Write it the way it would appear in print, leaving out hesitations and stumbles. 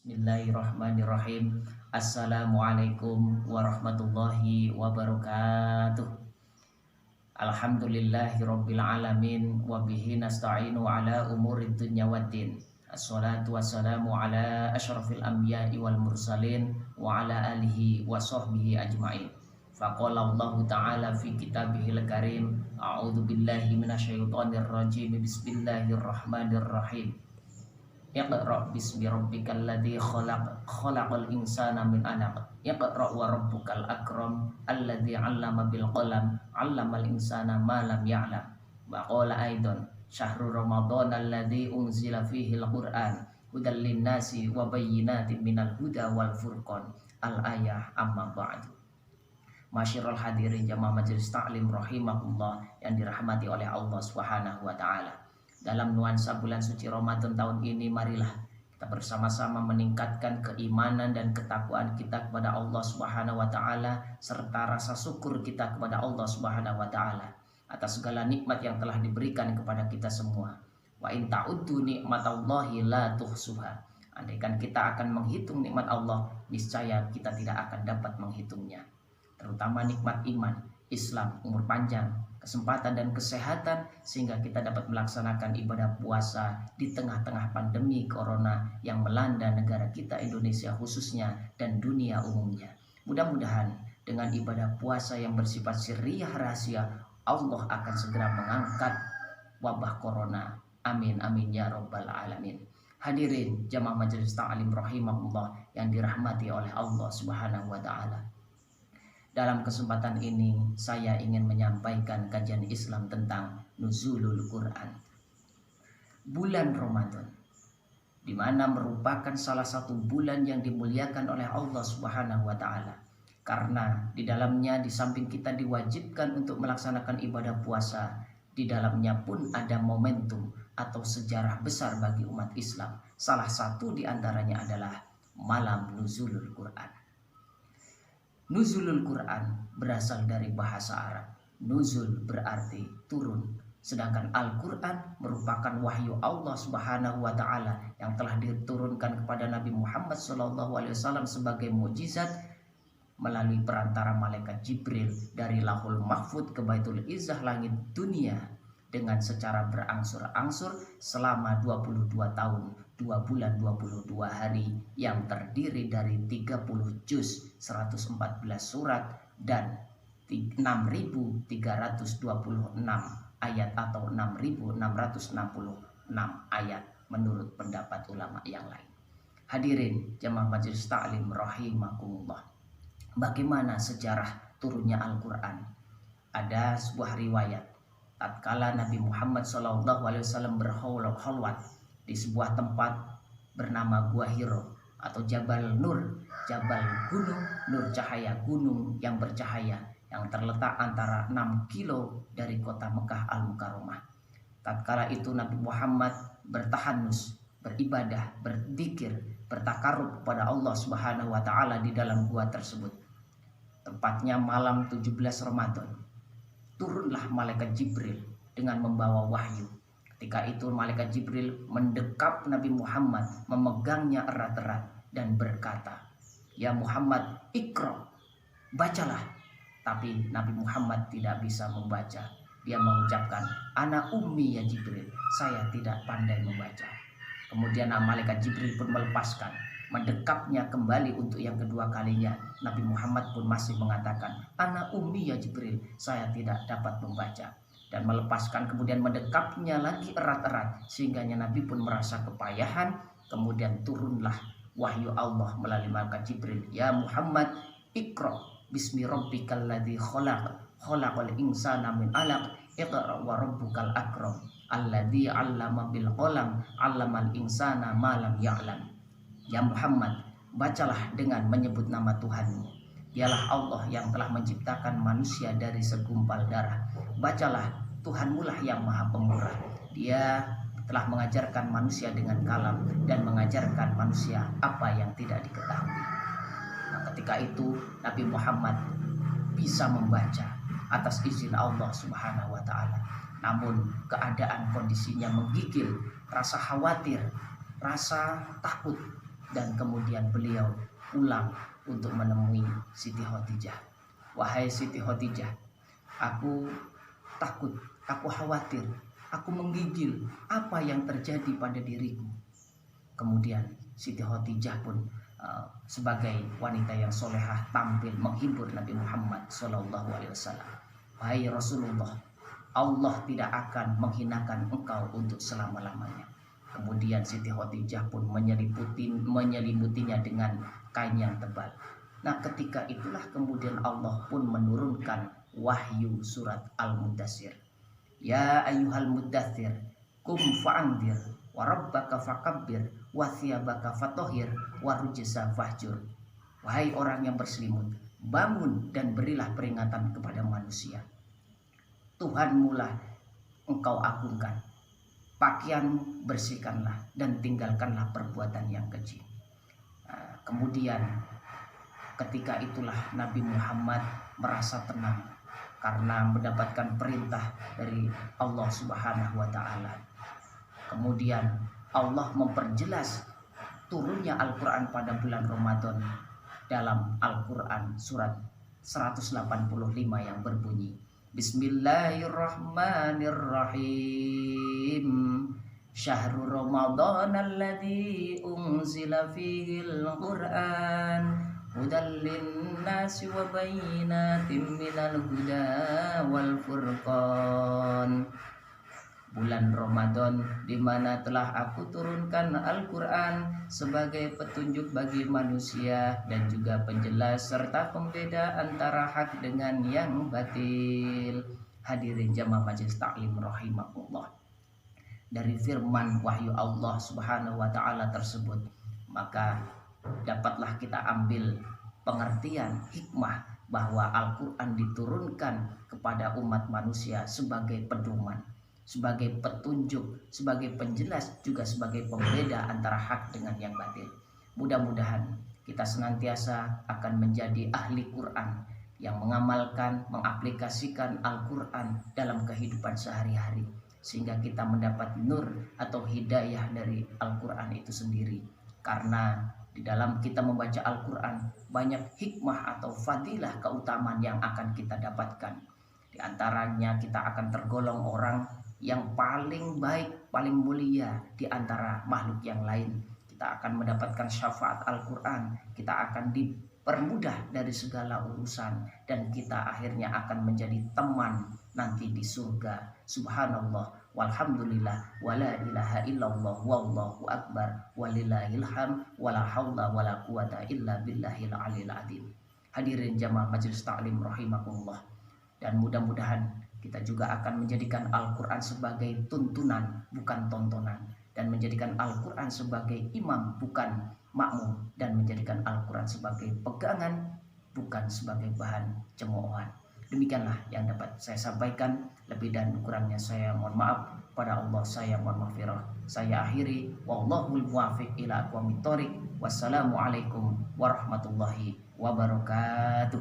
Bismillahirrahmanirrahim. Assalamualaikum warahmatullahi wabarakatuh. Alhamdulillahirabbil alamin wa bihi nasta'inu ala umurid dunya waddin. Assalatu wassalamu ala asyrafil anbiya'i wal mursalin wa ala alihi wa sahbihi ajma'in. Faqala Allah ta'ala fi kitabihil karim, a'udzu billahi minasyaitonir rajim. Bismillahirrahmanirrahim. Iqra bismi rabbikal ladzi khalaq khalaqal insana min 'alaq. Iqra wa rabbukal akram alladzi 'allama bil qalam 'allamal insana ma lam ya'lam. Wa qala aidan syahrul ramadan alladzi unzila fihi al-Qur'an hudal linnasi wa bayyinatin minal huda wal furqan. Al-ayah amma ba'du. Masyiral hadirin jamaah majelis taklim rahimakumullah yang dirahmati oleh Allah Subhanahu wa taala. Dalam nuansa bulan suci Ramadan tahun ini, marilah kita bersama-sama meningkatkan keimanan dan ketakwaan kita kepada Allah Subhanahu wa taala serta rasa syukur kita kepada Allah Subhanahu wa taala atas segala nikmat yang telah diberikan kepada kita semua. Wa in ta'uddu nikmatallahi la tuhsuha. Andaikan kita akan menghitung nikmat Allah, niscaya kita tidak akan dapat menghitungnya. Terutama nikmat iman, Islam, umur panjang, kesempatan dan kesehatan sehingga kita dapat melaksanakan ibadah puasa di tengah-tengah pandemi corona yang melanda negara kita Indonesia khususnya dan dunia umumnya. Mudah-mudahan dengan ibadah puasa yang bersifat sirriyah rahasia, Allah akan segera mengangkat wabah corona. Amin amin ya rabbal alamin. Hadirin jamaah majelis ta'lim rahimahullah yang dirahmati oleh Allah Subhanahu wa taala. Dalam kesempatan ini saya ingin menyampaikan kajian Islam tentang Nuzulul Quran. Bulan Ramadan, di mana merupakan salah satu bulan yang dimuliakan oleh Allah Subhanahu wa taala. Karena di dalamnya di samping kita diwajibkan untuk melaksanakan ibadah puasa, di dalamnya pun ada momentum atau sejarah besar bagi umat Islam. Salah satu di antaranya adalah malam Nuzulul Quran. Nuzulul Quran berasal dari bahasa Arab. Nuzul berarti turun, sedangkan Al-Quran merupakan wahyu Allah Subhanahu wa taala yang telah diturunkan kepada Nabi Muhammad SAW sebagai mukjizat melalui perantara malaikat Jibril dari Lauhul Mahfuz ke Baitul Izzah langit dunia dengan secara berangsur-angsur selama 22 tahun, 2 bulan 22 hari yang terdiri dari 30 juz, 114 surat dan 6.326 ayat atau 6.666 ayat menurut pendapat ulama yang lain. Hadirin jamaah majelis taklim rahimakumullah. Bagaimana sejarah turunnya Al-Quran? Ada sebuah riwayat tatkala Nabi Muhammad SAW berkholwat di sebuah tempat bernama Gua Hiro atau Jabal Nur, Jabal gunung, Nur cahaya gunung yang bercahaya yang terletak antara 6 kilo dari kota Mekah Al-Mukarramah. Tatkala itu Nabi Muhammad bertahanus, beribadah, berzikir, bertakarub kepada Allah Subhanahu wa taala di dalam gua tersebut. Tepatnya malam 17 Ramadan. Turunlah malaikat Jibril dengan membawa wahyu. Ketika itu malaikat Jibril mendekap Nabi Muhammad, memegangnya erat-erat dan berkata, "Ya Muhammad, Iqra, bacalah." Tapi Nabi Muhammad tidak bisa membaca. Dia mengucapkan, "Ana ummi ya Jibril, saya tidak pandai membaca." Kemudian malaikat Jibril pun melepaskan, mendekapnya kembali untuk yang kedua kalinya. Nabi Muhammad pun masih mengatakan, "Ana ummi ya Jibril, saya tidak dapat membaca." Dan melepaskan kemudian mendekapnya lagi erat-erat sehingga Nabi pun merasa kepayahan. Kemudian turunlah wahyu Allah melalui malaikat Jibril, "Ya Muhammad, Iqra bismi rabbikal ladzi khalaq khalaqal insana min 'alaq. Iqra wa rabbukal akram alladzi 'allama bil qalam 'allamal insana ma lam ya'lam." Ya Muhammad, bacalah dengan menyebut nama Tuhanmu. Dialah Allah yang telah menciptakan manusia dari segumpal darah. Bacalah, Tuhanmu lah yang maha pemurah. Dia telah mengajarkan manusia dengan kalam dan mengajarkan manusia apa yang tidak diketahui. Nah, ketika itu Nabi Muhammad bisa membaca atas izin Allah Subhanahu wa taala. Namun keadaan kondisinya menggigil, rasa khawatir, rasa takut dan kemudian beliau pulang untuk menemui Siti Khadijah. Wahai Siti Khadijah, aku takut, aku khawatir, aku menggigil apa yang terjadi pada diriku. Kemudian Siti Khadijah pun sebagai wanita yang solehah tampil menghibur Nabi Muhammad SAW. Wahai Rasulullah, Allah tidak akan menghinakan engkau untuk selama-lamanya. Kemudian Siti Khadijah pun menyelimutinya dengan kain yang tebal. Nah, ketika itulah kemudian Allah pun menurunkan wahyu surat Al-Mudaththir. Ya ayyuhal mudaththir, kum fa'andir, wa rabbaka fakabbir, wa thiyabaka fatahhir, wa rujza fahjur. Wahai orang yang berselimut, bangun dan berilah peringatan kepada manusia. Tuhanmu lah engkau agungkan. Pakaianmu bersihkanlah dan tinggalkanlah perbuatan yang keji. Kemudian ketika itulah Nabi Muhammad merasa tenang karena mendapatkan perintah dari Allah Subhanahu wa taala. Kemudian Allah memperjelas turunnya Al-Qur'an pada bulan Ramadan dalam Al-Qur'an surat 185 yang berbunyi, Bismillahirrahmanirrahim. Syahrul Ramadan alladzi unzila fihil Qur'an hudal linnasi wa bayyinatin minal huda wal furqan. Bulan Ramadan di mana telah aku turunkan Al-Qur'an sebagai petunjuk bagi manusia dan juga penjelas serta pembeda antara hak dengan yang batil. Hadirin jamaah majelis taklim rahimakumullah. Dari firman wahyu Allah Subhanahu wa taala tersebut, maka dapatlah kita ambil pengertian hikmah bahwa Al-Qur'an diturunkan kepada umat manusia sebagai pedoman, sebagai petunjuk, sebagai penjelas, juga sebagai pembeda antara hak dengan yang batil. Mudah-mudahan kita senantiasa akan menjadi ahli Quran yang mengamalkan, mengaplikasikan Al-Quran dalam kehidupan sehari-hari, sehingga kita mendapat nur atau hidayah dari Al-Quran itu sendiri. Karena di dalam kita membaca Al-Quran banyak hikmah atau fadilah keutamaan yang akan kita dapatkan. Di antaranya kita akan tergolong orang yang paling baik, paling mulia di antara makhluk yang lain. Kita akan mendapatkan syafaat Al-Quran, kita akan dipermudah dari segala urusan, dan kita akhirnya akan menjadi teman nanti di surga. Subhanallah, walhamdulillah, wala ilaha illallah, wallahu akbar, walillahil hamd, wala haula wala quwata illa billahil aliyil azim. Hadirin jamaah majelis taklim rahimakumullah, dan mudah-mudahan kita juga akan menjadikan Al-Quran sebagai tuntunan, bukan tontonan, dan menjadikan Al-Quran sebagai imam, bukan makmum, dan menjadikan Al-Quran sebagai pegangan, bukan sebagai bahan cemoohan. Demikianlah yang dapat saya sampaikan. Lebih dan kurangnya saya mohon maaf pada Allah, saya mohon maghfirah. Saya akhiri, wallahul muwaffiq ila aqwamit thoriq. Wassalamualaikum warahmatullahi wabarakatuh.